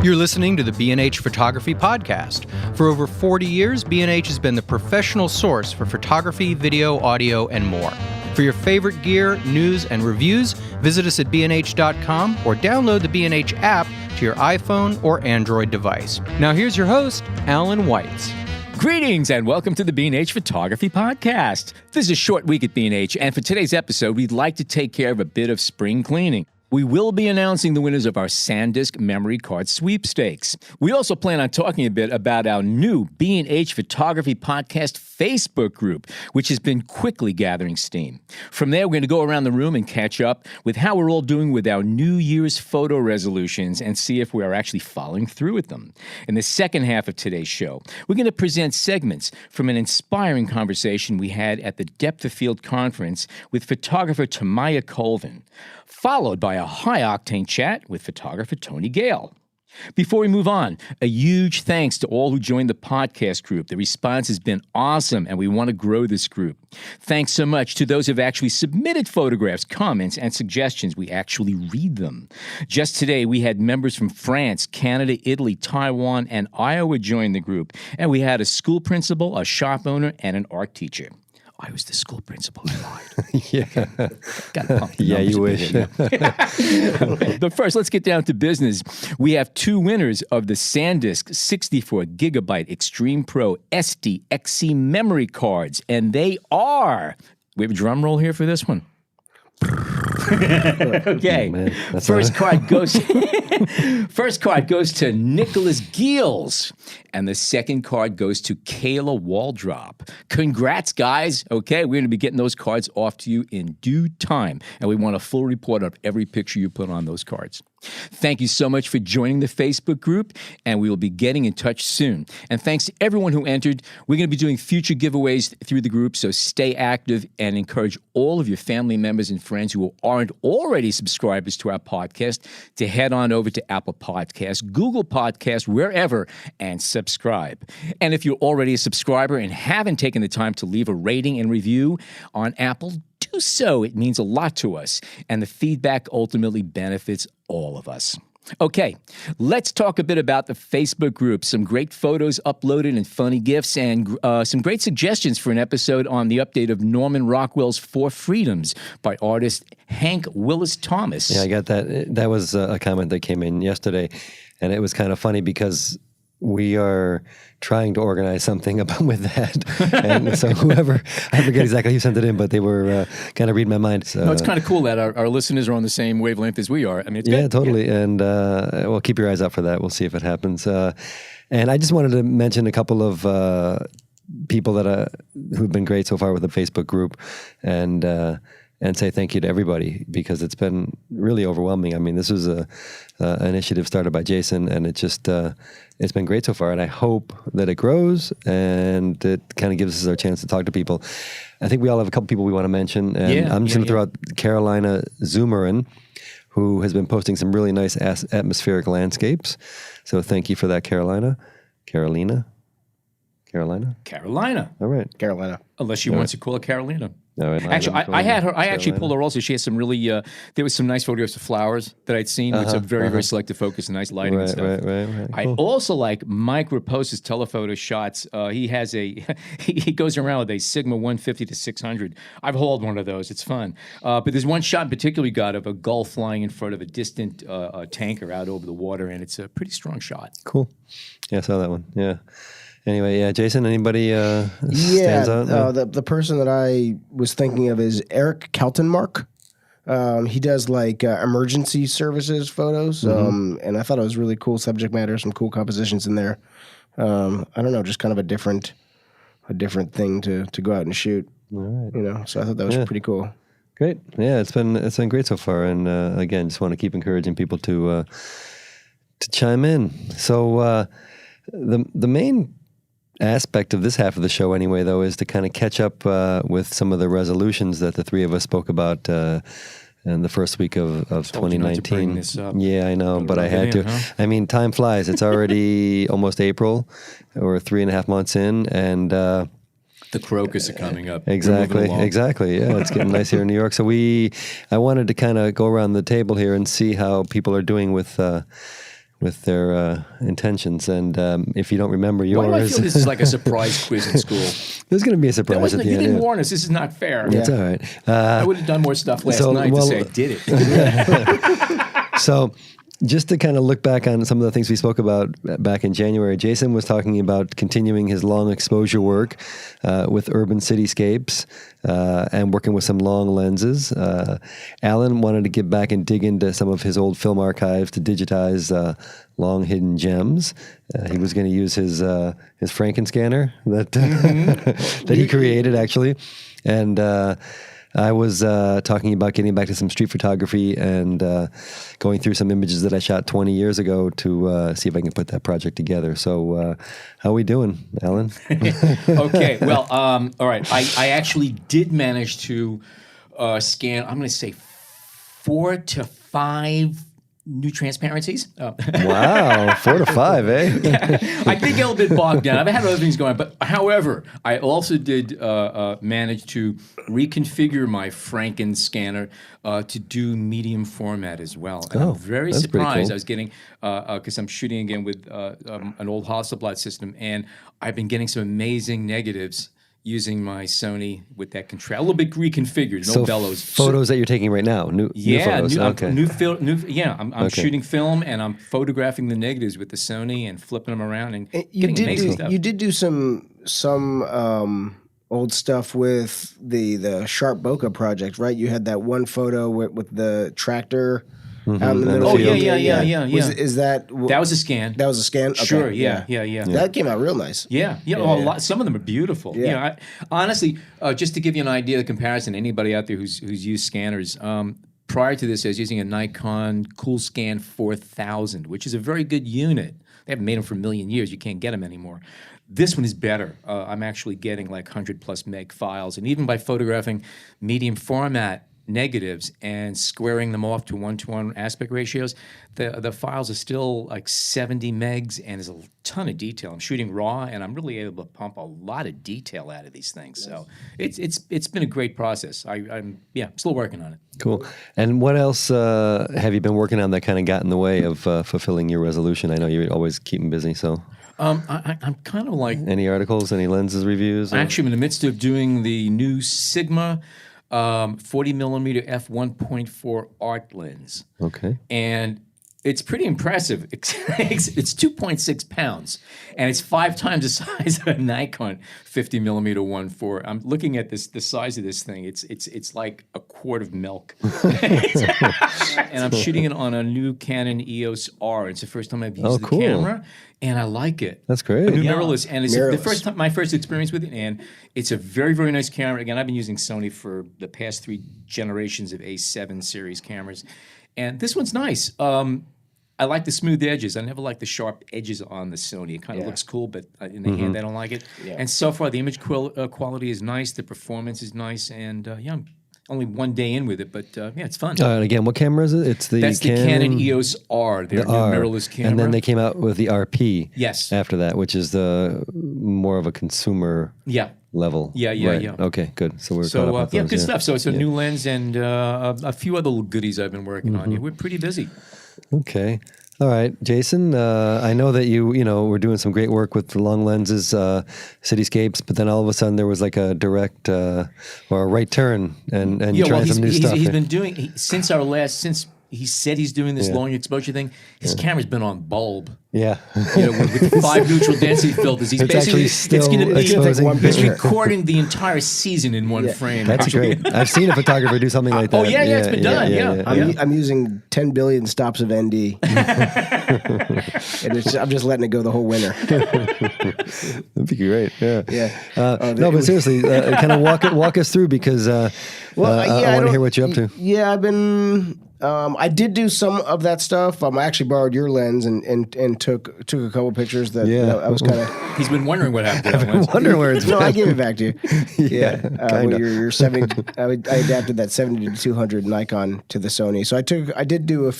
You're listening to the B&H Photography Podcast. For over 40 years, B&H has been the professional source for photography, video, audio, and more. For your favorite gear, news, and reviews, visit us at bnh.com or download the B&H app to your iPhone or Android device. Now here's your host, Alan Weitz. Greetings and welcome to the B&H Photography Podcast. This is a short week at B&H, and for today's episode, we'd like to take care of a bit of spring cleaning. We will be announcing the winners of our SanDisk memory card sweepstakes. We also plan on talking a bit about our new B&H Photography Podcast Facebook group, which has been quickly gathering steam. From there, we're going to go around the room and catch up with how we're all doing with our New Year's photo resolutions and see if we are actually following through with them. In the second half of today's show, we're going to present segments from an inspiring conversation we had at the Depth of Field conference with photographer Tomaiya Colvin, followed by a high-octane chat with photographer Tony Gale. Before we move on, a huge thanks to all who joined the podcast group. The response has been awesome, and we want to grow this group. Thanks so much to those who have actually submitted photographs, comments, and suggestions. We actually read them. Just today, we had members from France, Canada, Italy, Taiwan, and Iowa join the group, and we had a school principal, a shop owner, and an art teacher. I was the school principal. I lied. Yeah. Got to pump the Yeah, numbers you a wish. bit. But first, let's get down to business. We have two winners of the SanDisk 64 gigabyte Extreme Pro SD XC memory cards, and they are. We have a drum roll here for this one. Okay. Man, First card goes to Nicholas Gales, and the second card goes to Kayla Waldrop. Congrats, guys. Okay, we're going to be getting those cards off to you in due time, and we want a full report of every picture you put on those cards. Thank you so much for joining the Facebook group, and we will be getting in touch soon. And thanks to everyone who entered. We're going to be doing future giveaways through the group, so stay active and encourage all of your family members and friends who aren't already subscribers to our podcast to head on over to Apple Podcasts, Google Podcasts, wherever, and subscribe. And if you're already a subscriber and haven't taken the time to leave a rating and review on Apple, do so. It means a lot to us, and the feedback ultimately benefits all of us. Okay, let's talk a bit about the Facebook group. Some great photos uploaded and funny GIFs, and some great suggestions for an episode on the update of Norman Rockwell's Four Freedoms by artist Hank Willis Thomas. Yeah, I got that. That was a comment that came in yesterday, and it was kind of funny because we are trying to organize something with that. And so whoever, I forget exactly who sent it in, but they were kind of reading my mind. So, no, it's kind of cool that our listeners are on the same wavelength as we are. I mean, it's yeah, good. totally. Yeah. And well, keep your eyes out for that. We'll see if it happens. And I just wanted to mention a couple of people that who've been great so far with the Facebook group, and say thank you to everybody because it's been really overwhelming. I mean, this was an initiative started by Jason, and it's been great so far. And I hope that it grows and it kind of gives us our chance to talk to people. I think we all have a couple people we want to mention, and I'm just going to throw out Carolina Zumerin, who has been posting some really nice atmospheric landscapes. So thank you for that, Carolina. Carolina. All right. Carolina. Unless she wants to call it Carolina. All right. Actually, I had her. I actually pulled her also. She has some really. There was some nice photographs of flowers that I'd seen with some very, very selective focus and nice lighting and stuff. Right. I also like Mike Raposa's telephoto shots. He has he goes around with a Sigma 150 to 600. I've hauled one of those. It's fun. But there's one shot in particular we got of a gull flying in front of a distant tanker out over the water, and it's a pretty strong shot. Cool. Yeah, I saw that one. Yeah. Anyway, yeah, Jason, anybody stands out? The person that I was thinking of is Eric Kaltenmark. He does like emergency services photos, and I thought it was really cool subject matter, some cool compositions in there. I don't know, just kind of a different thing to go out and shoot. All right. You know, so I thought that was pretty cool. Great. Yeah, it's been great so far, and again, just want to keep encouraging people to chime in. So the main aspect of this half of the show anyway, though, is to kind of catch up with some of the resolutions that the three of us spoke about in the first week of 2019. Yeah, I know, but I had to. Huh? I mean, time flies. It's already almost April. We're 3.5 months in, and the crocus are coming up. Exactly. Yeah, it's getting nice here in New York. So I wanted to kind of go around the table here and see how people are doing with with their intentions. And if you don't remember Why do I yours, feel this is like a surprise quiz in school? there's going to be a surprise at the You end. didn't warn us. This is not fair. It's all right. I would have done more stuff last night to say I did it. So just to kind of look back on some of the things we spoke about back in January, Jason was talking about continuing his long exposure work with urban cityscapes and working with some long lenses. Alan wanted to get back and dig into some of his old film archives to digitize long hidden gems. He was going to use his Frankenscanner that that he created, actually. And I was talking about getting back to some street photography and going through some images that I shot 20 years ago to see if I can put that project together. So how are we doing, Alan? Okay, well, all right. I actually did manage to scan, I'm going to say 4 to 5 new transparencies. Wow, 4 to 5, eh? Yeah, I did get a little bit bogged down. I've had other things going on, but however, I also did manage to reconfigure my Franken scanner to do medium format as well. And I'm very that's pretty surprised. cool. I was getting, because I'm shooting again with an old Hasselblad system, and I've been getting some amazing negatives using my Sony with that contrast, a little bit reconfigured, no So bellows. photos that you're taking right now, new photos. I'm shooting film and I'm photographing the negatives with the Sony and flipping them around and getting amazing stuff. You did do some old stuff with the Sharp Bokeh project, right? You had that one photo with the tractor out in the middle. Oh, of the yeah. field. Is that That was a scan. that was a scan? Okay, Sure, yeah. That came out real nice. Yeah. Well, a lot, some of them are beautiful. Yeah. Honestly, just to give you an idea of the comparison, anybody out there who's used scanners, prior to this, I was using a Nikon Coolscan 4000, which is a very good unit. They haven't made them for a million years. You can't get them anymore. This one is better. I'm actually getting like 100+ meg files, and even by photographing medium format negatives and squaring them off to 1:1 aspect ratios, the files are still like 70 megs, and there's a ton of detail. I'm shooting raw, and I'm really able to pump a lot of detail out of these things. So it's been a great process. I'm still working on it. Cool. And what else have you been working on that kind of got in the way of fulfilling your resolution? I know you always keep them busy, so. I'm kind of like... Any articles, any lenses reviews? Actually, I'm in the midst of doing the new Sigma 40 millimeter f1.4 art lens. Okay. And it's pretty impressive. It's 2.6 pounds, and it's 5 times the size of a Nikon 50 millimeter 1.4. I'm looking at the size of this thing. It's like a quart of milk. And I'm shooting it on a new Canon EOS R. It's the first time I've used the camera, and I like it. That's great. A new mirrorless, and it's my first experience with it, and it's a very, very nice camera. Again, I've been using Sony for the past 3 generations of A7 series cameras, and this one's nice. I like the smooth edges. I never like the sharp edges on the Sony. It kind of looks cool, but in the hand, I don't like it. Yeah. And so far, the image quality is nice. The performance is nice, and I'm only 1 day in with it, but it's fun. And again, what camera is it? That's the Canon EOS R, their new mirrorless camera. And then they came out with the RP. Yes. After that, which is the more of a consumer. Level. Yeah. Okay, good. So we're caught up with those, good stuff. So it's a new lens and a few other little goodies I've been working on. We're pretty busy. Okay. All right, Jason, I know that you were doing some great work with the long lenses, cityscapes, but then all of a sudden there was like a direct or a right turn and you're trying some new stuff. He's been doing, since he said he's doing this long exposure thing, his camera's been on bulb. Yeah. With 5 neutral density filters. He's basically he's recording the entire season in one frame. That's great. I've seen a photographer do something like that. Oh, yeah, it's been done. I'm using 10 billion stops of ND. And I'm just letting it go the whole winter. That'd be great. Yeah. No, but seriously, kind of walk us through because I want to hear what you're up to. Yeah, I've been... I did do some of that stuff. I actually borrowed your lens and took a couple pictures that I was kind of... He's been wondering what happened to that lens. Wondering where it's No, I gave it back to you. Your 70... I adapted that 70 to 200 Nikon to the Sony. So I did do a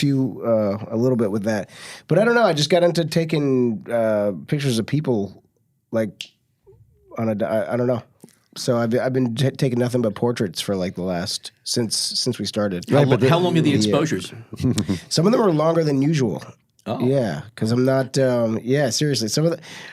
little bit with that. But I don't know. I just got into taking pictures of people like on I don't know. So I've been taking nothing but portraits for like the last since we started. How long are the exposures? Some of them are longer than usual. Oh. Yeah, because I'm not. Seriously,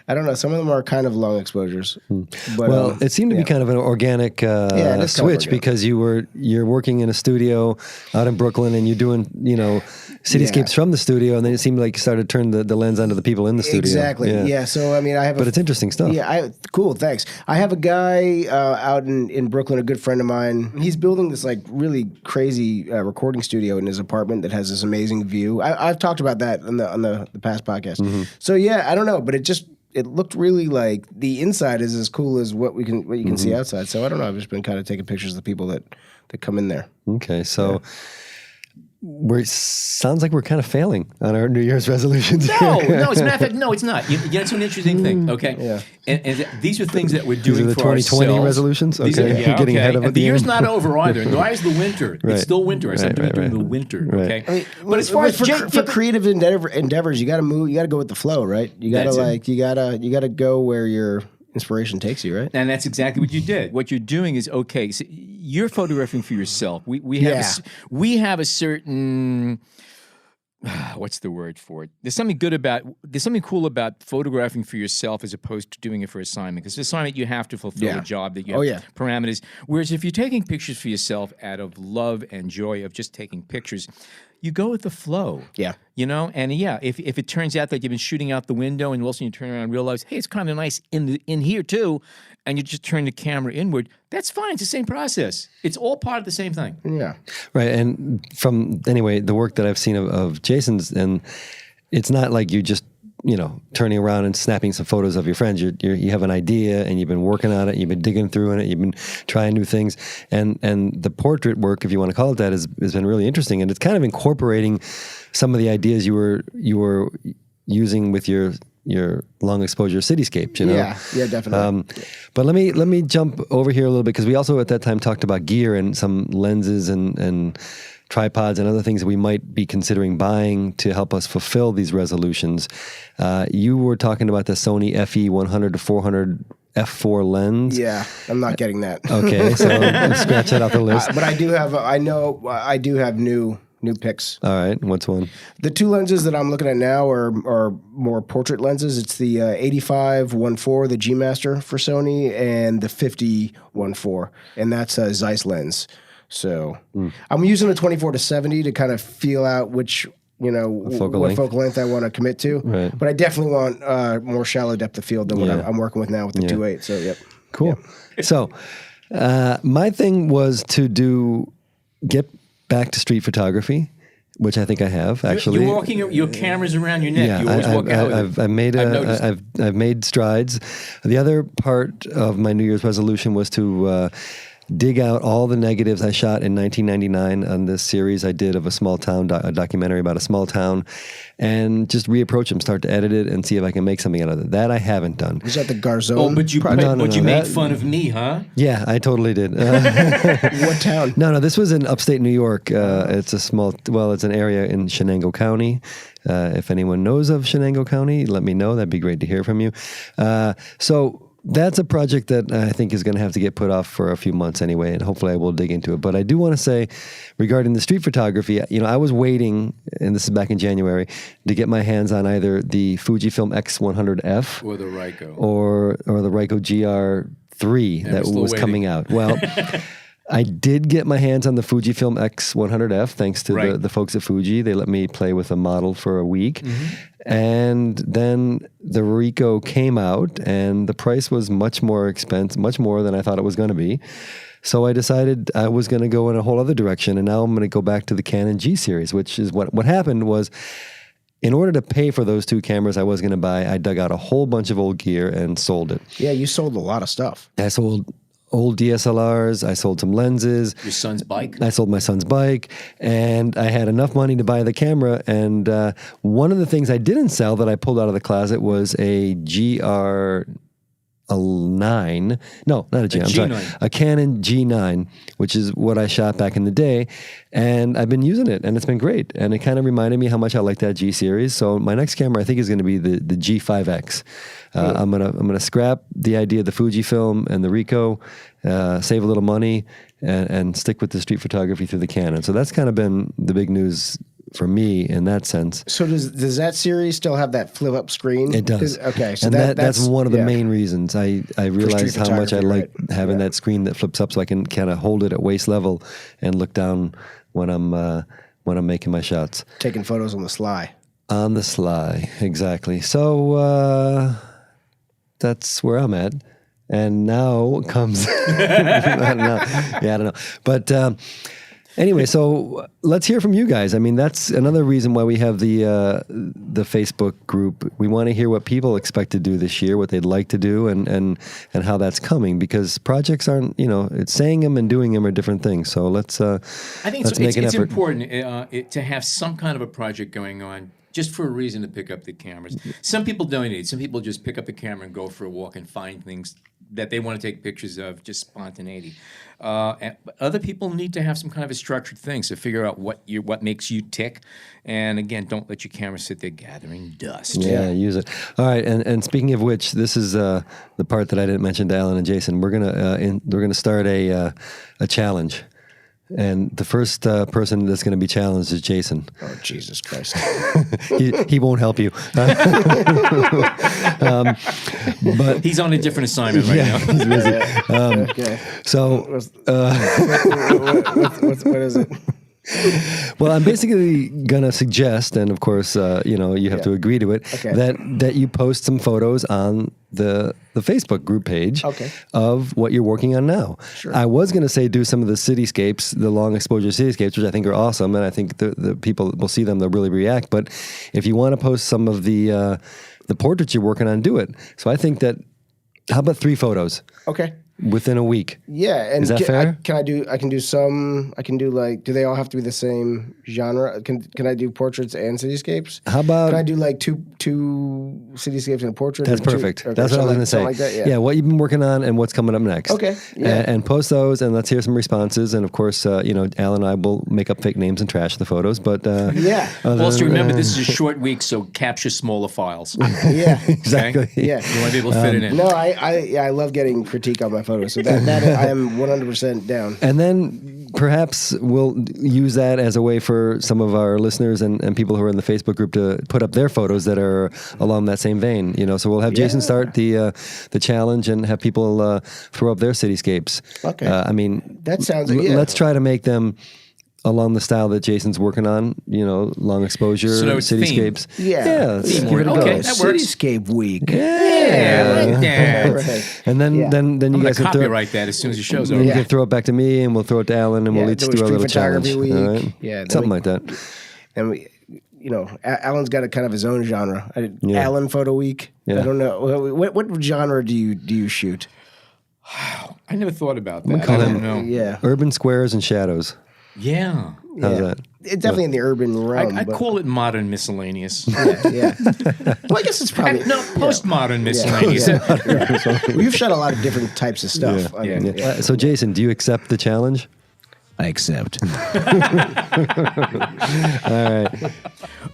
I don't know. Some of them are kind of long exposures. But, Well, it seemed to be kind of an organic it is kind of switch organic. because you're working in a studio out in Brooklyn and you're doing cityscapes from the studio, and then it seemed like you started to turn the lens onto the people in the studio. Exactly. Yeah. So I mean, But it's interesting stuff. Yeah. Cool. Thanks. I have a guy out in Brooklyn, a good friend of mine. He's building this like really crazy recording studio in his apartment that has this amazing view. I've talked about that on the past podcast. Mm-hmm. So yeah, I don't know, but it looked really like the inside is as cool as what you can see outside. So I don't know. I've just been kind of taking pictures of the people that come in there. Okay, so sounds like we're kind of failing on our New Year's resolutions. No, as a matter of fact, no, it's not. It's an interesting thing, okay? Yeah. And these are things that we're These doing are the for 2020 ourselves. resolutions? These Okay. are, Getting ahead of and it the year's again. not over either. Nor is the winter. Right. It's still winter. I said Right, during right. the winter, Right. okay? I mean, But as far as for creative endeavors, you got to move. You got to go with the flow, right? You got That's to you got to go where your inspiration takes you, right? And that's exactly what you did. What you're doing is, okay, so you're photographing for yourself. We have a certain... what's the word for it? There's something cool about photographing for yourself as opposed to doing it for assignment. Because assignment, you have to fulfill a job that you have parameters. Whereas if you're taking pictures for yourself out of love and joy of just taking pictures, you go with the flow. Yeah. And if it turns out that you've been shooting out the window and all of a sudden you turn around and realize, hey, it's kind of nice in here too, and you just turn the camera inward, that's fine. It's the same process. It's all part of the same thing. Yeah. Right, and from the work that I've seen of Jason's, and it's not like you just turning around and snapping some photos of your friends. You have an idea and you've been working on it. You've been digging through in it. You've been trying new things, and the portrait work, if you want to call it that, has been really interesting. And it's kind of incorporating some of the ideas you were using with your long exposure cityscape, Yeah, definitely. But let me jump over here a little bit, because we also at that time talked about gear and some lenses and tripods and other things that we might be considering buying to help us fulfill these resolutions. You were talking about the Sony FE 100 to 400 f4 lens. Yeah, I'm not getting that. Okay, so scratch that off the list. But I do have new picks. All right, what's one? The two lenses that I'm looking at now are more portrait lenses. It's the 85 1.4, the G Master for Sony, and the 50 1.4, and that's a Zeiss lens. So I'm using the 24 to 70 to kind of feel out which focal length I want to commit to. Right. But I definitely want more shallow depth of field than what I'm working with now with the 2.8. So yep, cool. Yep. So my thing was to get back to street photography, which I think I have actually. You're walking your cameras around your neck. Yeah, you always walk out with it. I've made strides. The other part of my New Year's resolution was to dig out all the negatives I shot in 1999 on this series I did of a small town, a documentary about a small town, and just reapproach them, start to edit it, and see if I can make something out of it. That I haven't done. Was that the Garzone? Oh, but you project? you made fun of me, huh? Yeah, I totally did. What town? No, this was in upstate New York. It's it's an area in Shenango County. If anyone knows of Shenango County, let me know. That'd be great to hear from you. So that's a project that I think is going to have to get put off for a few months anyway, and hopefully I will dig into it. But I do want to say, regarding the street photography, I was waiting, and this is back in January, to get my hands on either the Fujifilm X100F or the Ricoh or the Ricoh GR3 that was coming out. Well, I did get my hands on the Fujifilm X100F thanks to the folks at Fuji. They let me play with a model for a week. Mm-hmm. And then the Ricoh came out, and the price was much more expensive, much more than I thought it was going to be. So I decided I was going to go in a whole other direction, and now I'm going to go back to the Canon G series, which is what happened was, in order to pay for those two cameras I was going to buy, I dug out a whole bunch of old gear and sold it. Yeah, you sold a lot of stuff. I sold old DSLRs. I sold some lenses. Your son's bike? I sold my son's bike, and I had enough money to buy the camera. And one of the things I didn't sell that I pulled out of the closet was a GR9. No, not a G. I'm sorry. A Canon G9, which is what I shot back in the day. And I've been using it, and it's been great. And it kind of reminded me how much I like that G series. So my next camera, I think, is going to be the G5X. I'm gonna scrap the idea of the Fujifilm and the Ricoh, save a little money, and stick with the street photography through the Canon. So that's kind of been the big news for me in that sense. So does that series still have that flip up screen? It does. Okay, so and that's one of the main reasons. I realized how much I like having that screen that flips up, so I can kind of hold it at waist level and look down when I'm making my shots. Taking photos on the sly. On the sly, exactly. So that's where I'm at. And now comes, I don't know. But anyway, so let's hear from you guys. I mean, that's another reason why we have the Facebook group. We want to hear what people expect to do this year, what they'd like to do, and how that's coming, because projects aren't, it's saying them and doing them are different things. So let's I think it's effort. important to have some kind of a project going on, just for a reason to pick up the cameras. Some people donate. Some people just pick up the camera and go for a walk and find things that they want to take pictures of, just spontaneity. But other people need to have some kind of a structured thing, so figure out what makes you tick. And again, don't let your camera sit there gathering dust. Yeah, use it. All right, and speaking of which, this is the part that I didn't mention to Alan and Jason. We're gonna start a challenge. And the first person that's going to be challenged is Jason. Oh, Jesus Christ. he won't help you. But he's on a different assignment right now. He's busy. Okay. So, what is it? Well, I'm basically gonna suggest, and of course, you have to agree to it, that you post some photos on the Facebook group page of what you're working on now. Sure. I was gonna say do some of the cityscapes, the long exposure cityscapes, which I think are awesome, and I think the people will see them, they'll really react. But if you want to post some of the portraits you're working on, do it. So I think that, how about 3 photos? Okay. Within a week. Yeah, and is that fair? I can do like, do they all have to be the same genre? Can I do portraits and cityscapes? How about, can I do like two cityscapes and a portrait? That's perfect. That's what I was going to say. Like that, what you've been working on and what's coming up next. Okay. Yeah. And post those, and let's hear some responses. And of course, Alan and I will make up fake names and trash the photos. But yeah. Also, remember, this is a short week, so capture smaller files. Yeah. Exactly. Okay? Yeah. You want to be able to fit it in. No, I love getting critique on my photos, so that I am 100% down. And then perhaps we'll use that as a way for some of our listeners and people who are in the Facebook group to put up their photos that are along that same vein. So we'll have Jason start the challenge and have people throw up their cityscapes. Okay. I mean, that sounds. Let's try to make them along the style that Jason's working on, long exposure, cityscapes. Yeah. Let's give it a Okay, go. that works. Cityscape week. Yeah, like that. Right. And then you I'm going guys to can throw copyright that as soon as the show's over. You can throw it back to me, and we'll throw it to Alan, and we'll each do a little challenge. Week. All right? Yeah, something like that. And we, Alan's got a kind of his own genre. Alan Photo Week. Yeah. I don't know what genre do you shoot? I never thought about that. call I him- don't know. Yeah, Urban squares and shadows. Yeah. How's that? It's definitely in the urban realm. I call it modern miscellaneous. yeah. Well, I guess it's probably No, postmodern miscellaneous. Well, you've shot a lot of different types of stuff. I mean, Yeah. So, Jason, do you accept the challenge? I accept. All right.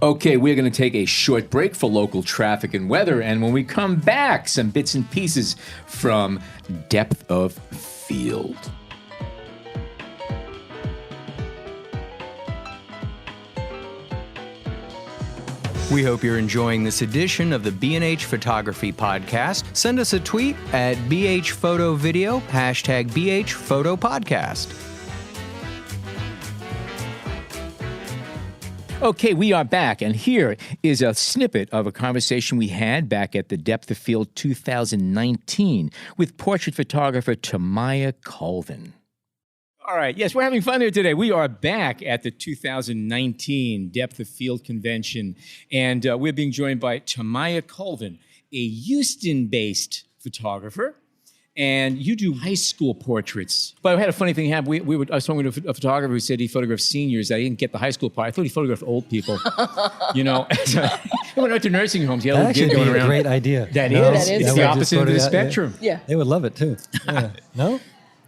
Okay, we're going to take a short break for local traffic and weather, and when we come back, some bits and pieces from Depth of Field. We hope you're enjoying this edition of the B&H Photography Podcast. Send us a tweet at BHPhotoVideo, #BHPhotoPodcast. Okay, we are back, and here is a snippet of a conversation we had back at the Depth of Field 2019 with portrait photographer Tomaiya Colvin. All right, yes, we're having fun here today. We are back at the 2019 Depth of Field Convention, and we're being joined by Tomaiya Colvin, a Houston-based photographer. And you do high school portraits. But I had a funny thing happen. I was talking to a photographer who said he photographed seniors. I didn't get the high school part. I thought he photographed old people. I went out to nursing homes. That actually would be a great idea. That No? is. It's Yeah, the we opposite just end of the photo- yeah. spectrum. Yeah. They would love it, too. Yeah. No?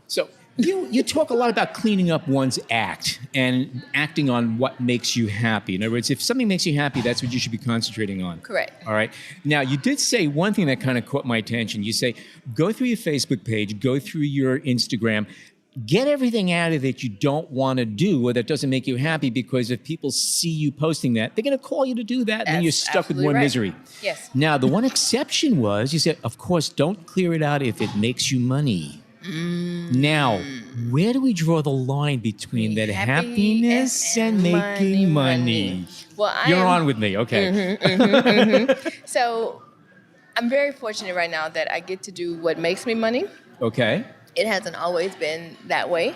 So you talk a lot about cleaning up one's act and acting on what makes you happy. In other words, if something makes you happy, that's what you should be concentrating on. Correct. All right. Now, you did say one thing that kind of caught my attention. You say, go through your Facebook page, go through your Instagram, get everything out of it that you don't want to do or that doesn't make you happy, because if people see you posting that, they're going to call you to do that, and then you're stuck with more misery. Yes. Now, the one exception was, you said, of course, don't clear it out if it makes you money. Now, where do we draw the line between that happiness and making money? Well, You're on with me, okay. So I'm very fortunate right now that I get to do what makes me money. Okay. It hasn't always been that way.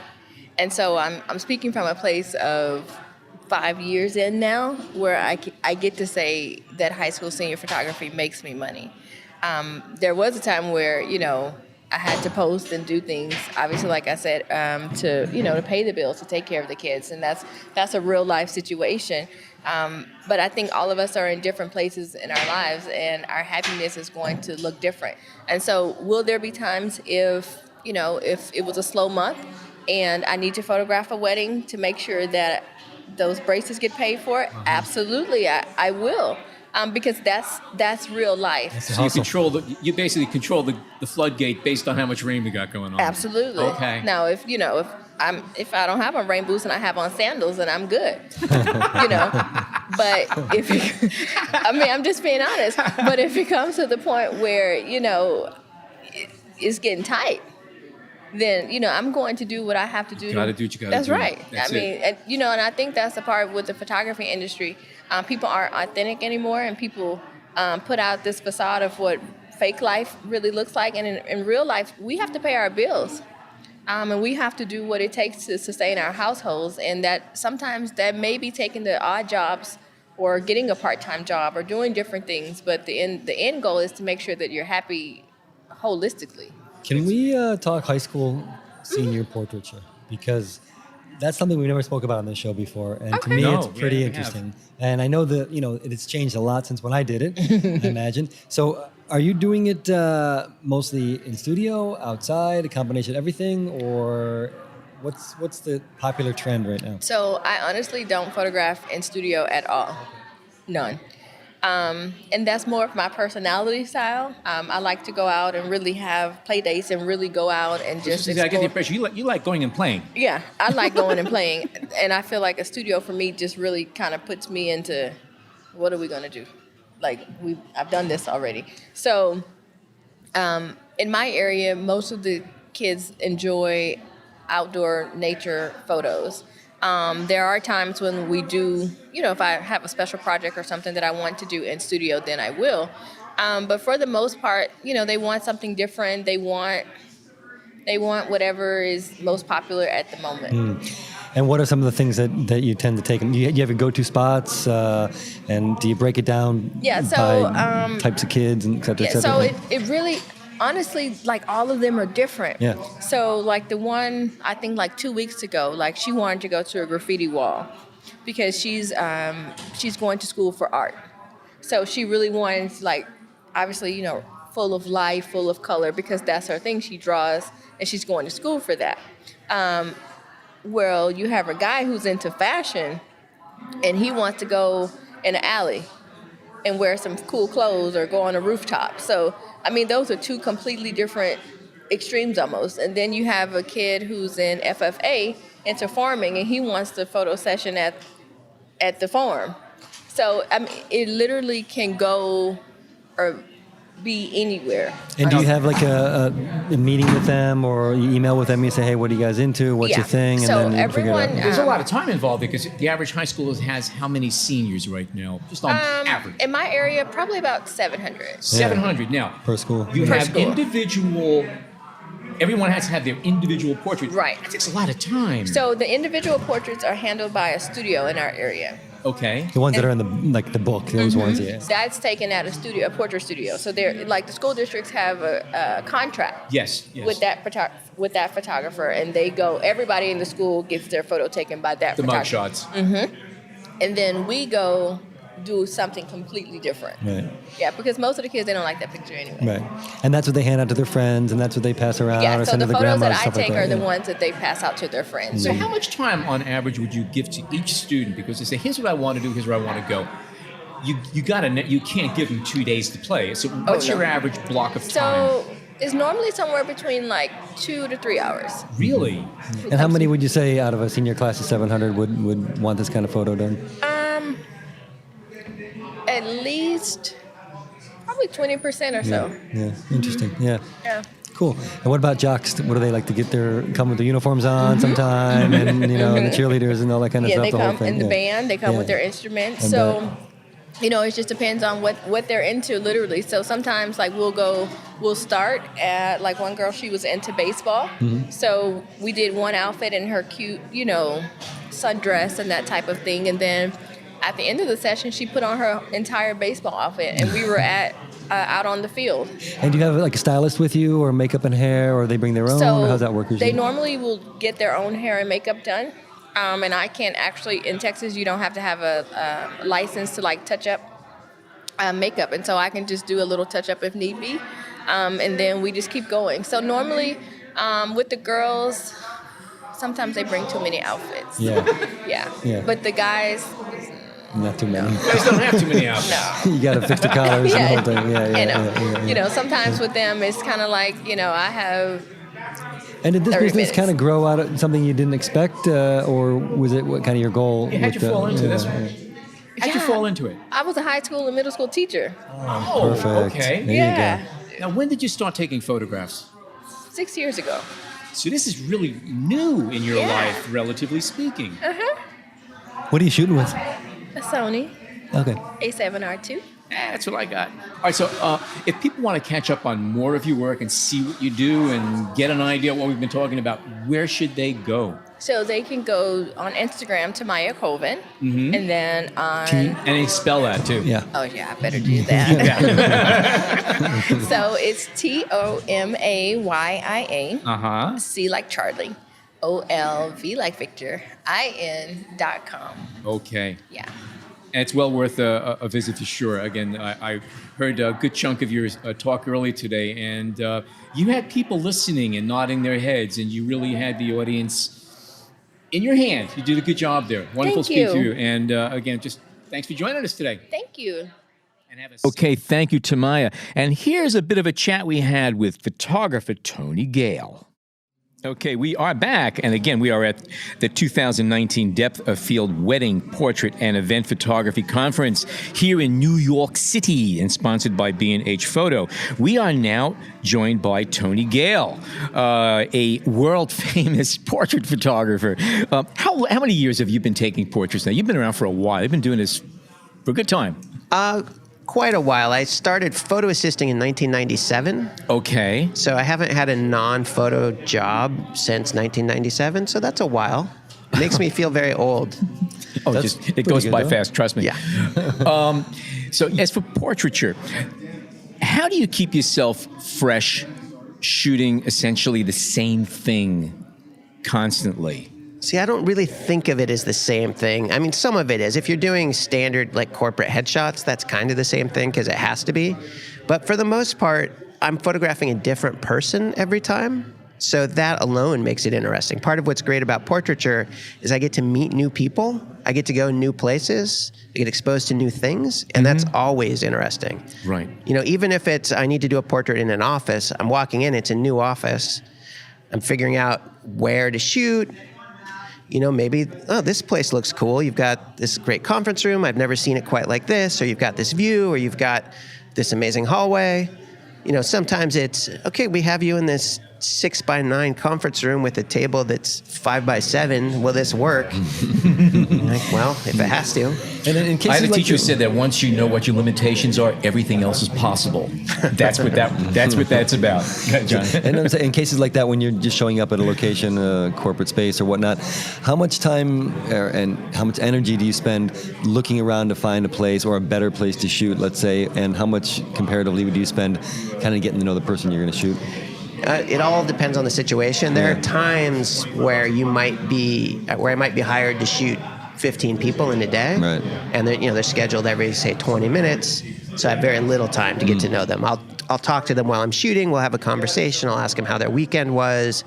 And so I'm speaking from a place of 5 years in now, where I get to say that high school senior photography makes me money. There was a time where, I had to post and do things, obviously, like I said, to pay the bills, to take care of the kids. And that's a real life situation. But I think all of us are in different places in our lives, and our happiness is going to look different. And so will there be times if it was a slow month and I need to photograph a wedding to make sure that those braces get paid for? Absolutely, I will. Because that's real life. So you basically control the floodgate based on how much rain we got going on. Absolutely. Okay. Now, if I don't have on rain boots and I have on sandals, then I'm good. But I'm just being honest. But if it comes to the point where it's getting tight, then I'm going to do what I have to do. You got to do what you got to do. That's right. That's and I think that's the part with the photography industry. People aren't authentic anymore, and people put out this facade of what fake life really looks like. And in real life, we have to pay our bills, and we have to do what it takes to sustain our households. And that sometimes that may be taking the odd jobs, or getting a part-time job, or doing different things. But the end goal is to make sure that you're happy holistically. Can we talk high school senior portraiture? Because that's something we never spoke about on this show before. And to me, it's pretty interesting. And I know that, it's changed a lot since when I did it, I imagine. So are you doing it mostly in studio, outside, a combination of everything? Or what's the popular trend right now? So I honestly don't photograph in studio at all. None. And that's more of my personality style. I like to go out and really have play dates and really go out and just explore. I get the impression you like going and playing. Yeah, I like going and playing. And I feel like a studio for me just really kind of puts me into, what are we going to do? Like, I've done this already. So in my area, most of the kids enjoy outdoor nature photos. There are times when we do, if I have a special project or something that I want to do in studio, then I will. But for the most part, they want something different. They want whatever is most popular at the moment. And what are some of the things that you tend to take? Do you have your go-to spots? And do you break it down by types of kids and et cetera, et cetera? So it really... Honestly, like all of them are different. Yeah. So like the one, I think like 2 weeks ago, like she wanted to go to a graffiti wall because she's going to school for art. So she really wanted to, like, obviously, full of life, full of color, because that's her thing. She draws and she's going to school for that. Well, you have a guy who's into fashion and he wants to go in an alley and wear some cool clothes or go on a rooftop. So, those are two completely different extremes almost. And then you have a kid who's in FFA into farming, and he wants the photo session at the farm. So, it literally can go or be anywhere. And do you have like a meeting with them, or you email with them and you say, hey, what are you guys into? What's your thing? And so then you figure it out. There's a lot of time involved, because the average high school has how many seniors right now? Just on average. In my area, probably about 700. 700 now. Per school. You Per have school. everyone has to have their individual portrait. Right. That takes a lot of time. So the individual portraits are handled by a studio in our area. Okay. The ones that are in the book, those ones, yeah. That's taken at a portrait studio. So they're like, the school districts have a contract. Yes. With that photographer, and they go. Everybody in the school gets their photo taken by that The photographer. mug shots. And then we go do something completely different. Right. Yeah, because most of the kids, they don't like that picture anyway. Right. And that's what they hand out to their friends, and that's what they pass around Yeah, or so send the to the photos grandma. that I stuff take like are that, the ones that they pass out to their friends. So how much time on average would you give to each student? Because they say, here's what I want to do, here's where I want to go. You can't give them 2 days to play. So what's your average block of time? So It's normally somewhere between like 2 to 3 hours. Really? And how many would you say out of a senior class of 700 would want this kind of photo done? At least probably 20% or so. Yeah, interesting. Yeah. Yeah. Cool. And what about jocks? What do they like to come with their uniforms on sometime, and the cheerleaders and all that kind of Yeah, stuff? they the whole come thing? in the band. They come with their instruments. And So, it just depends on what they're into, literally. So sometimes, like, we'll start at, like, one girl, she was into baseball. So we did one outfit in her cute, sundress and that type of thing. And then at the end of the session, she put on her entire baseball outfit, and we were out on the field. And do you have like a stylist with you, or makeup and hair, or they bring their own? So How's that work usually? they normally will get their own hair and makeup done. And I can't actually, in Texas, you don't have to have a license to like touch up makeup. And so I can just do a little touch up if need be. And then we just keep going. So normally with the girls, sometimes they bring too many outfits. Yeah. Yeah. But the guys, Not too many. You guys don't have too many outfits. You got to fix the collars and the whole thing. Yeah. Sometimes with them, it's kind of like, I have. And did this 30 business minutes. kind of grow out of something you didn't expect, or was it what kind of your goal? How'd you fall into this one? How'd you Yeah. fall into it? I was a high school and middle school teacher. Oh, Perfect. okay. There Yeah. you go. Now, when did you start taking photographs? 6 years ago. So this is really new in your Yeah. life, relatively speaking. What are you shooting with? A Sony Okay. A7R2. That's what I got. All right, so if people want to catch up on more of your work and see what you do and get an idea of what we've been talking about, where should they go? So they can go on Instagram, Tomaiya Colvin, and then on. And they spell that too. Yeah. Oh yeah, I better do that. So it's TOMAYIA. Uh-huh. C like Charlie, OLV like Victor, IN.com. Okay. Yeah. And it's well worth a visit for sure. Again, I heard a good chunk of your talk earlier today, and you had people listening and nodding their heads, and you really had the audience in your hand. You did a good job there. Wonderful Thank speak to you. you. And again, just thanks for joining us today. Thank you. And have a okay, thank you, Tomaiya. And here's a bit of a chat we had with photographer Tony Gale. Okay, we are back, and again, we are at the 2019 Depth of Field Wedding, Portrait, and Event Photography Conference here in New York City, and sponsored by B&H Photo. We are now joined by Tony Gale, a world-famous portrait photographer. How many years have you been taking portraits now? You've been around for a while. You've been doing this for a good time. Quite a while. I started photo assisting in 1997. Okay. So I haven't had a non-photo job since 1997. So that's a while. It makes me feel very old. Oh, That's it goes pretty by good, fast, trust me. Yeah. So as for portraiture, how do you keep yourself fresh shooting essentially the same thing constantly? See, I don't really think of it as the same thing. I mean, some of it is. If you're doing standard like corporate headshots, that's kind of the same thing because it has to be. But for the most part, I'm photographing a different person every time. So that alone makes it interesting. Part of what's great about portraiture is I get to meet new people. I get to go new places. I get exposed to new things. And that's always interesting. Right. Even if it's I need to do a portrait in an office, I'm walking in, it's a new office. I'm figuring out where to shoot. Maybe, this place looks cool. You've got this great conference room. I've never seen it quite like this. Or you've got this view, or you've got this amazing hallway. Sometimes it's, okay, we have you in this 6x9 conference room with a table that's 5x7. Will this work? Like, well, if it has to. And in cases I had a like teacher who this- said that once you know what your limitations are, everything else is possible. That's what that's about. John. And I'm saying, in cases like that, when you're just showing up at a location, a corporate space or whatnot, how much time and how much energy do you spend looking around to find a place or a better place to shoot, let's say, and how much comparatively would you spend kind of getting to know the person you're going to shoot? It all depends on the situation. There are times where I might be hired to shoot 15 people in a day, Right. and they're scheduled every, say, 20 minutes. So I have very little time to get to know them. I'll talk to them while I'm shooting. We'll have a conversation. I'll ask them how their weekend was,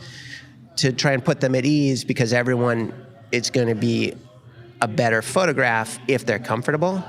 to try and put them at ease, because everyone, it's going to be a better photograph if they're comfortable.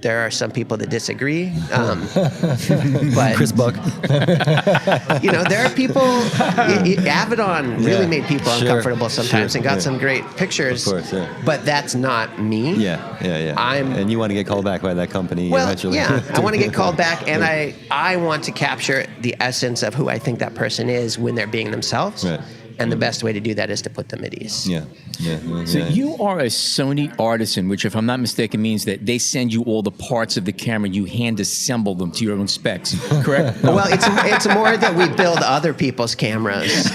There are some people that disagree, but Chris Buck. there are people. Avedon really made people uncomfortable sometimes, and got some great pictures. Of course, yeah. But that's not me. Yeah. And you want to get called back by that company eventually. Yeah, I want to get called back, and I want to capture the essence of who I think that person is when they're being themselves. Right. And the best way to do that is to put them at ease. So you are a Sony artisan, which, if I'm not mistaken, means that they send you all the parts of the camera and you hand assemble them to your own specs, correct? Well, it's more that we build other people's cameras.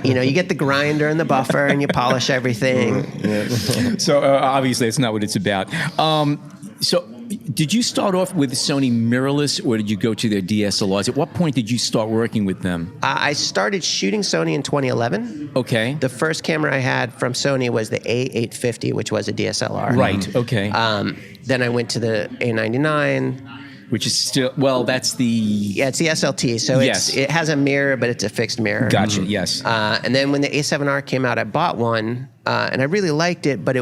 You get the grinder and the buffer and you polish everything. So obviously that's not what it's about. So did you start off with Sony mirrorless, or did you go to their DSLRs? At what point did you start working with them? I started shooting Sony in 2011. Okay. The first camera I had from Sony was the A850, which was a DSLR. Right, okay. Then I went to the A99. Which is still, that's the... Yeah, it's the SLT. So it has a mirror, but it's a fixed mirror. Gotcha, yes. And then when the A7R came out, I bought one, and I really liked it, but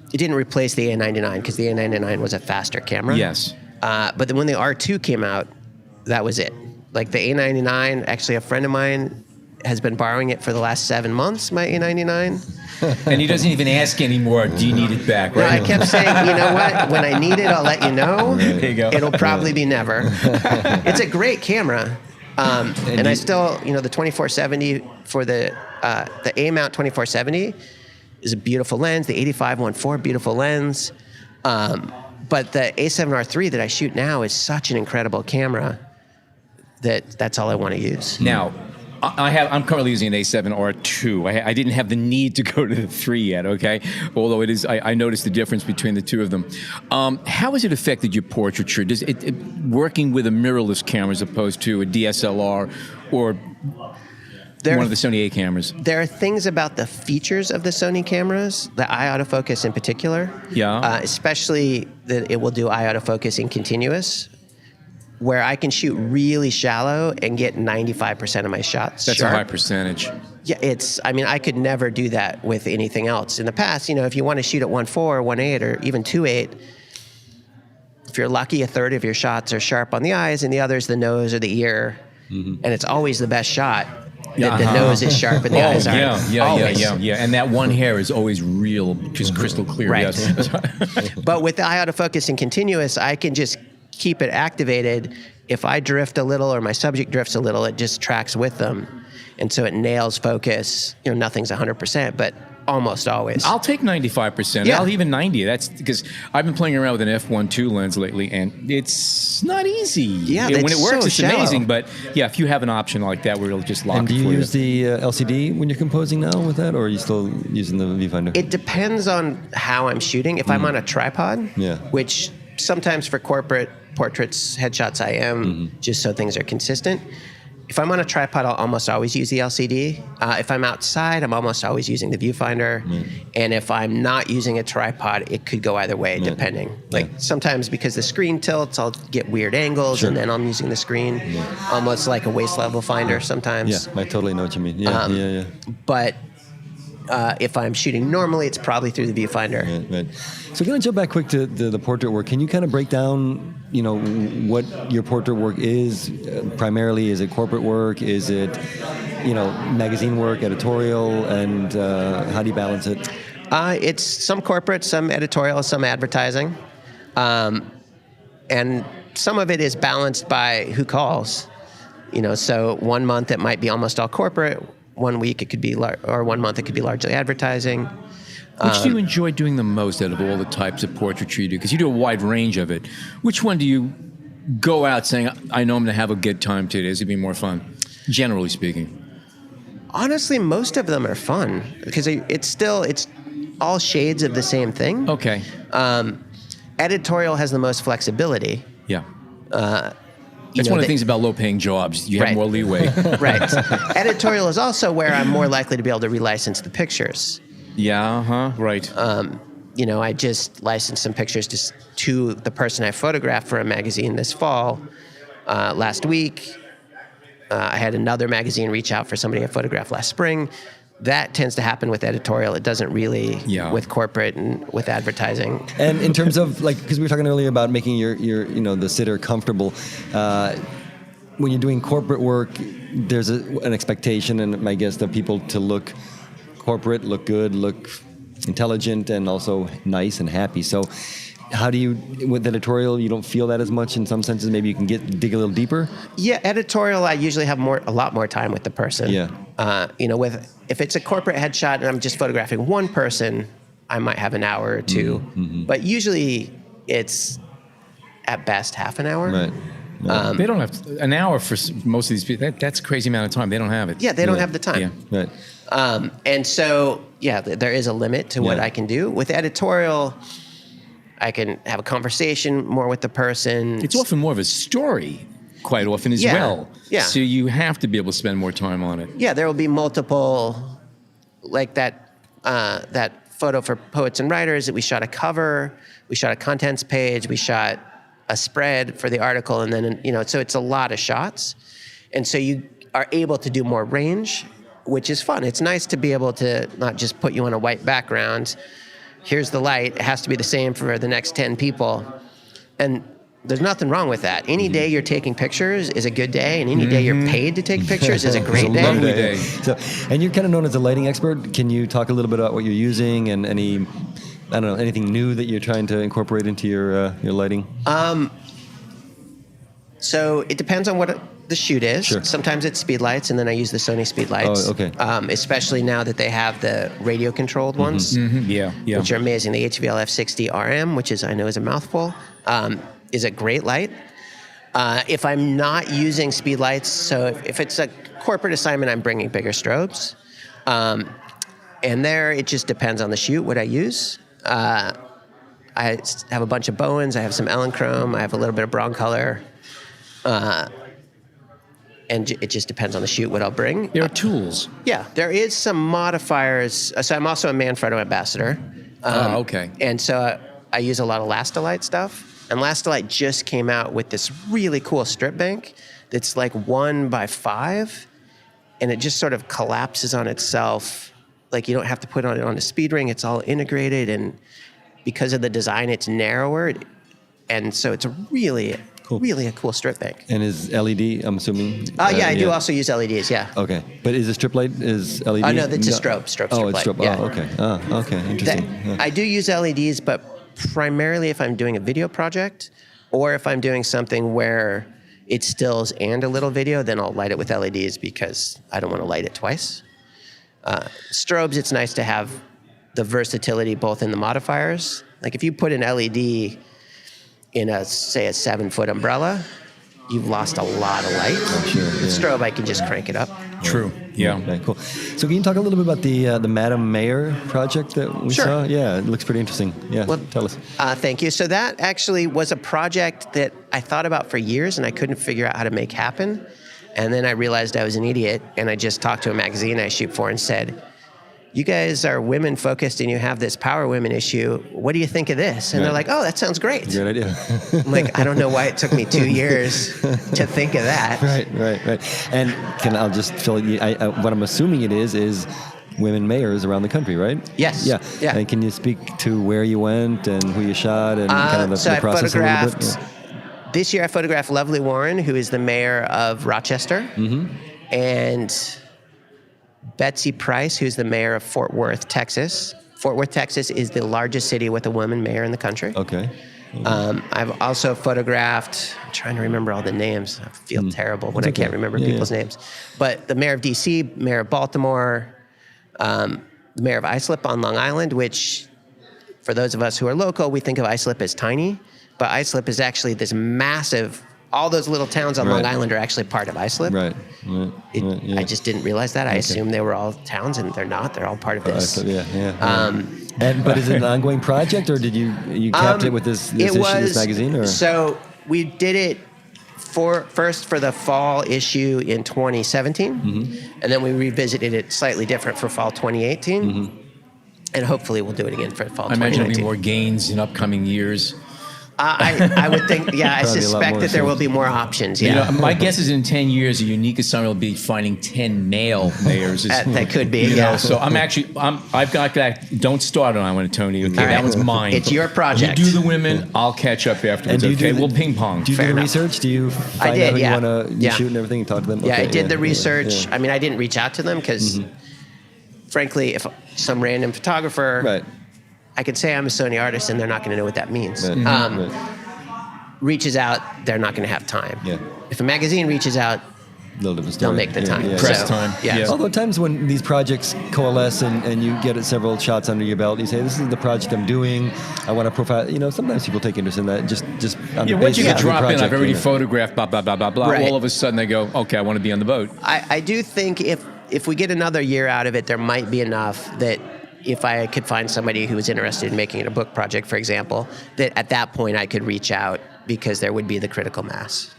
it didn't replace the A99 because the A99 was a faster camera. Yes. But then when the R2 came out, that was it. Like the A99, actually a friend of mine has been borrowing it for the last 7 months, my A99. And he doesn't even ask anymore, do you need it back, right? No, I kept saying, you know what, when I need it, I'll let you know. There you go. It'll probably be never. It's a great camera. And I still, the 2470 for the A-mount 2470 is a beautiful lens. The 85-1.4, beautiful lens. But the A7R III that I shoot now is such an incredible camera that's all I want to use. Now, I'm currently using an A7R II. I didn't have the need to go to the 3 yet, okay? Although it is, I noticed the difference between the two of them. How has it affected your portraiture? Does it working with a mirrorless camera as opposed to a DSLR or one of the Sony A cameras? There are things about the features of the Sony cameras, the eye autofocus in particular. Yeah. Especially that it will do eye autofocus in continuous, where I can shoot really shallow and get 95% of my shots That's sharp. a high percentage. Yeah, I could never do that with anything else. In the past, if you want to shoot at 1.4 or 1.8 or even 2.8, if you're lucky, a third of your shots are sharp on the eyes and the other's the nose or the ear. Mm-hmm. And it's always the best shot. The nose is sharp and the eyes aren't. Yeah. And that one hair is always real, just crystal clear. Right. Yes. But with the eye autofocus and continuous, I can just keep it activated. If I drift a little or my subject drifts a little, it just tracks with them. And so it nails focus. Nothing's 100%, but almost always. I'll take 95%. Yeah. I'll even 90. That's because I've been playing around with an f1.2 lens lately, and it's not easy. Yeah, when it works, so it's shallow. amazing. But yeah, if you have an option like that where it'll just lock And it do for you you. use the LCD when you're composing now with that, or are you still using the viewfinder? It depends on how I'm shooting. If I'm on a tripod, which sometimes for corporate portraits, headshots I am, just so things are consistent. If I'm on a tripod, I'll almost always use the LCD. If I'm outside, I'm almost always using the viewfinder. And if I'm not using a tripod, it could go either way, depending. Like sometimes because the screen tilts, I'll get weird angles, and then I'm using the screen, almost like a waist level finder sometimes. Yeah, I totally know what you mean. Yeah. But if I'm shooting normally, it's probably through the viewfinder. Right. So can I jump back quick to the portrait work? Can you kind of break down, what your portrait work is? Primarily, is it corporate work? Is it, magazine work, editorial? And how do you balance it? It's some corporate, some editorial, some advertising. And some of it is balanced by who calls. So 1 month it might be almost all corporate. 1 week it could be, or 1 month it could be largely advertising. Which do you enjoy doing the most out of all the types of portraiture you do? Because you do a wide range of it. Which one do you go out saying, I know I'm going to have a good time today? This would be more fun, generally speaking? Honestly, most of them are fun because it's all shades of the same thing. Okay. Editorial has the most flexibility. Yeah. That's one of the things about low-paying jobs. You have more leeway. Right. Editorial is also where I'm more likely to be able to relicense the pictures. Yeah, right. I just licensed some pictures to the person I photographed for a magazine this fall. Last week, I had another magazine reach out for somebody I photographed last spring. that tends to happen with editorial. It doesn't really with corporate and with advertising. And in terms of because we were talking earlier about making your the sitter comfortable, when you're doing corporate work, there's an expectation, and I guess that people to look corporate, look good, look intelligent, and also nice and happy. So, how do you with editorial? You don't feel that as much in some senses. Maybe you can dig a little deeper. Yeah, editorial. I usually have a lot more time with the person. Yeah. If it's a corporate headshot and I'm just photographing one person, I might have an hour or two, but usually it's at best half an hour. Right. They don't have an hour for most of these people. That's a crazy amount of time. They don't have it. Yeah, they don't have the time. Yeah. Right. And so, there is a limit to what I can do. With editorial, I can have a conversation more with the person. It's often more of a story, quite often as well. Yeah. So you have to be able to spend more time on it. Yeah, there will be multiple, like that photo for Poets and Writers that we shot a cover, we shot a contents page, we shot a spread for the article, and then so it's a lot of shots, and so you are able to do more range, which is fun. It's nice to be able to not just put you on a white background. Here's the light. It has to be the same for the next 10 people, and there's nothing wrong with that. Any day you're taking pictures is a good day, and any day you're paid to take pictures is a great day. Lovely day. So, and you're kind of known as a lighting expert. Can you talk a little bit about what you're using and anything new that you're trying to incorporate into your lighting? So it depends on what the shoot is. Sure. Sometimes it's speed lights, and then I use the Sony speed lights. Oh, okay. Especially now that they have the radio controlled ones, Yeah. which are amazing. The HVL F60 RM, which I know is a mouthful, is a great light. If I'm not using speed lights, so if it's a corporate assignment, I'm bringing bigger strobes. And there, it just depends on the shoot what I use. I have a bunch of Bowens. I have some Ellanchrome. I have a little bit of Broncolor. And it just depends on the shoot what I'll bring. There are tools. Yeah, there is some modifiers. So I'm also a Manfrotto ambassador. Okay. And so I use a lot of Lastolite stuff. And Lastolite just came out with this really cool strip bank that's like 1x5, and it just sort of collapses on itself. Like you don't have to put it on a speed ring. It's all integrated, and because of the design, it's narrower. And so it's really a cool strip bank. And is LED, I'm assuming? I do also use LEDs, yeah. Okay. But is the strip light LED? Oh, no, that's a strobe strip it's light. strobe. Yeah. Oh, okay. Okay. Interesting. I do use LEDs, but primarily if I'm doing a video project or if I'm doing something where it's stills and a little video, then I'll light it with LEDs because I don't want to light it twice. Strobes, it's nice to have the versatility both in the modifiers. Like if you put an LED in a 7-foot umbrella, you've lost a lot of light. Sure, With strobe, I can just crank it up. True. Yeah. Okay, cool. So can you talk a little bit about the Madam Mayor project that we saw? Yeah, it looks pretty interesting. Yeah, well, tell us. Thank you. So that actually was a project that I thought about for years and I couldn't figure out how to make happen. And then I realized I was an idiot, and I just talked to a magazine I shoot for and said, you guys are women focused and you have this power women issue. What do you think of this? And they're like, oh, that sounds great. Great idea. I'm like, I don't know why it took me 2 years to think of that. Right. And I'll just fill you. What I'm assuming it is women mayors around the country, right? Yes. Yeah. And can you speak to where you went and who you shot and kind of the process a little bit? Yeah. This year I photographed Lovely Warren, who is the mayor of Rochester, and Betsy Price, who's the mayor of Fort Worth, Texas. Fort Worth, Texas is the largest city with a woman mayor in the country. Okay. I've also photographed, I'm trying to remember all the names. I feel terrible when I can't remember people's names. But the mayor of D.C., mayor of Baltimore, the mayor of Islip on Long Island, which for those of us who are local, we think of Islip as tiny. But Islip is actually this massive, all those little towns on Long Island are actually part of Islip. Right. I just didn't realize that. I assumed they were all towns, and they're not. They're all part of this. But is it an ongoing project, or did you capture it with this issue, this magazine? Or? So we did it first for the fall issue in 2017, and then we revisited it slightly different for fall 2018, and hopefully we'll do it again for fall 2019. I imagine there'll be more gains in upcoming years. I would think, yeah, I Probably a lot suspect more that there soon. will be more options. You Yeah, know, my guess is in 10 years, a unique assignment will be finding 10 male mayors. that could be. You Yeah. know, so I've got that. Don't start on one, Tony. Okay, All that right. one's mine. It's your project. You do the women. I'll catch up afterwards. do you Okay, do we'll the- ping pong. Do you Fair do the enough. research? Do you find did, out who yeah. you want to Yeah. shoot and everything and talk to them? Yeah, Okay, I did the research. yeah. Mm-hmm. I mean, I didn't reach out to them because, frankly, if some random photographer, Right. I could say I'm a Sony artist and they're not going to know what that means. Right. Right. Reaches out, they're not going to have time. Yeah. If a magazine reaches out, Little different they'll story. make the Yeah, time. yeah. Press time. Yeah. Yeah. Although times when these projects coalesce and you get several shots under your belt, you say, "This is the project I'm doing. I want to profile." You know, sometimes people take interest in that. Just on the Yeah, once you basis get of the drop in, project, I've already you know. photographed, blah, blah, blah, blah, blah. Right. All of a sudden they go, okay, I want to be on the boat. I do think if we get another year out of it, there might be enough that if I could find somebody who was interested in making it a book project, for example, that at that point I could reach out because there would be the critical mass.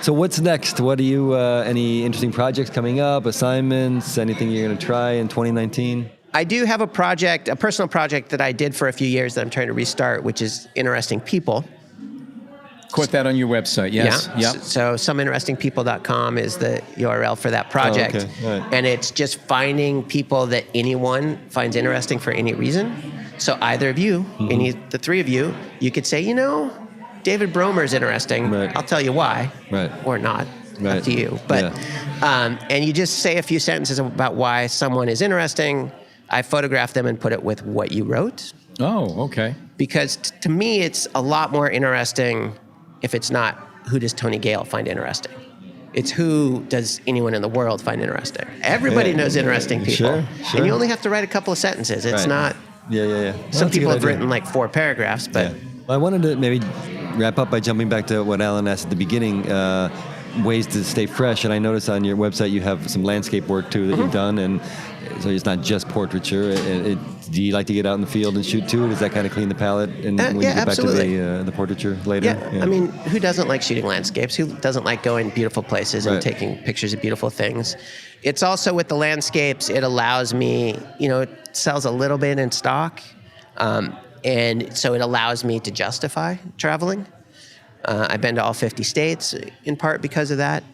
So what's next? What do you? Any interesting projects coming up? Assignments? Anything you're going to try in 2019? I do have a project, a personal project that I did for a few years that I'm trying to restart, which is Interesting People. Put that on your website, yes. Yeah. Yep. So someinterestingpeople.com is the URL for that project. Oh, okay. All right. And it's just finding people that anyone finds interesting for any reason. So either of you, the three of you, you could say, you know, David Bromer's interesting. Right. I'll tell you why. Right. Or not. Right. Up to you. But and you just say a few sentences about why someone is interesting. I photograph them and put it with what you wrote. Oh, okay. Because to me, it's a lot more interesting if it's not who does Tony Gale find interesting. It's who does anyone in the world find interesting. Everybody Yeah. knows interesting people. Sure, sure. And you only have to write a couple of sentences. It's Right. not, Yeah. Well, some that's a people good have idea. written like 4 paragraphs, but Yeah. Well, I wanted to maybe wrap up by jumping back to what Alan asked at the beginning, ways to stay fresh. And I noticed on your website you have some landscape work too that you've done, and so it's not just portraiture. Do you like to get out in the field and shoot too? Does that kind of clean the palette? And when yeah, you get absolutely. back to the portraiture later? yeah, I mean, who doesn't like shooting landscapes? Who doesn't like going beautiful places and Right. taking pictures of beautiful things? It's also with the landscapes, it allows me, it sells a little bit in stock. And so it allows me to justify traveling. I've been to all 50 states in part because of that.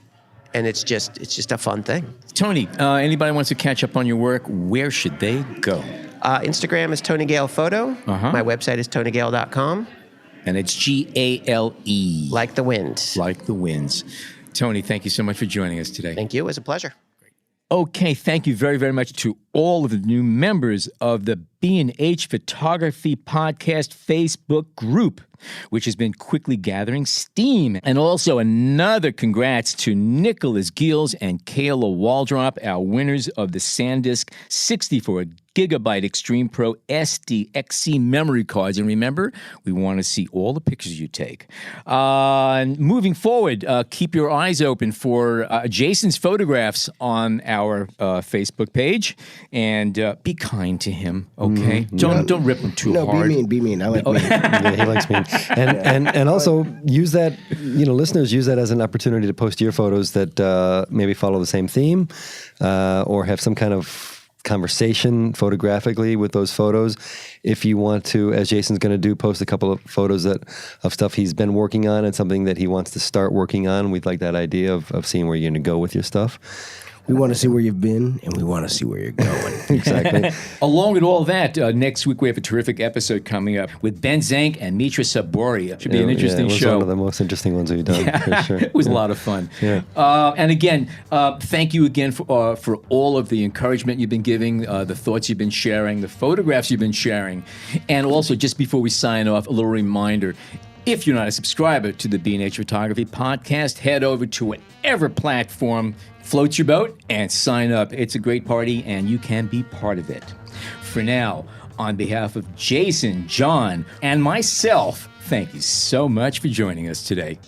And it's just a fun thing. Tony, anybody wants to catch up on your work, where should they go? Instagram is Tony Gale Photo. Uh-huh. My website is tonygale.com. And it's Gale. Like the wind. Like the winds. Tony, thank you so much for joining us today. Thank you. It was a pleasure. Okay, thank you very, very much to all of the new members of the B&H Photography Podcast Facebook group, which has been quickly gathering steam. And also another congrats to Nicholas Gills and Kayla Waldrop, our winners of the SanDisk 64 gigabyte Extreme Pro SDXC memory cards. And remember, we want to see all the pictures you take. And moving forward, keep your eyes open for Jason's photographs on our Facebook page, and be kind to him, okay? Don't rip him too hard. Be mean. I like mean. Yeah, he likes me. And also use that, listeners, use that as an opportunity to post your photos that maybe follow the same theme or have some kind of conversation photographically with those photos. If you want to, as Jason's going to do, post a couple of photos of stuff he's been working on and something that he wants to start working on. We'd like that idea of seeing where you're going to go with your stuff. We want to see where you've been, and we want to see where you're going. Exactly. Along with all that, next week we have a terrific episode coming up with Ben Zank and Mitra Sabori. Should be an interesting it was show. one of the most interesting ones we've done, for sure. It was a lot of fun. Yeah. And again, thank you again for all of the encouragement you've been giving, the thoughts you've been sharing, the photographs you've been sharing. And also, just before we sign off, a little reminder. If you're not a subscriber to the B&H Photography Podcast, head over to whatever platform floats your boat and sign up. It's a great party, and you can be part of it. For now, on behalf of Jason, John, and myself, thank you so much for joining us today.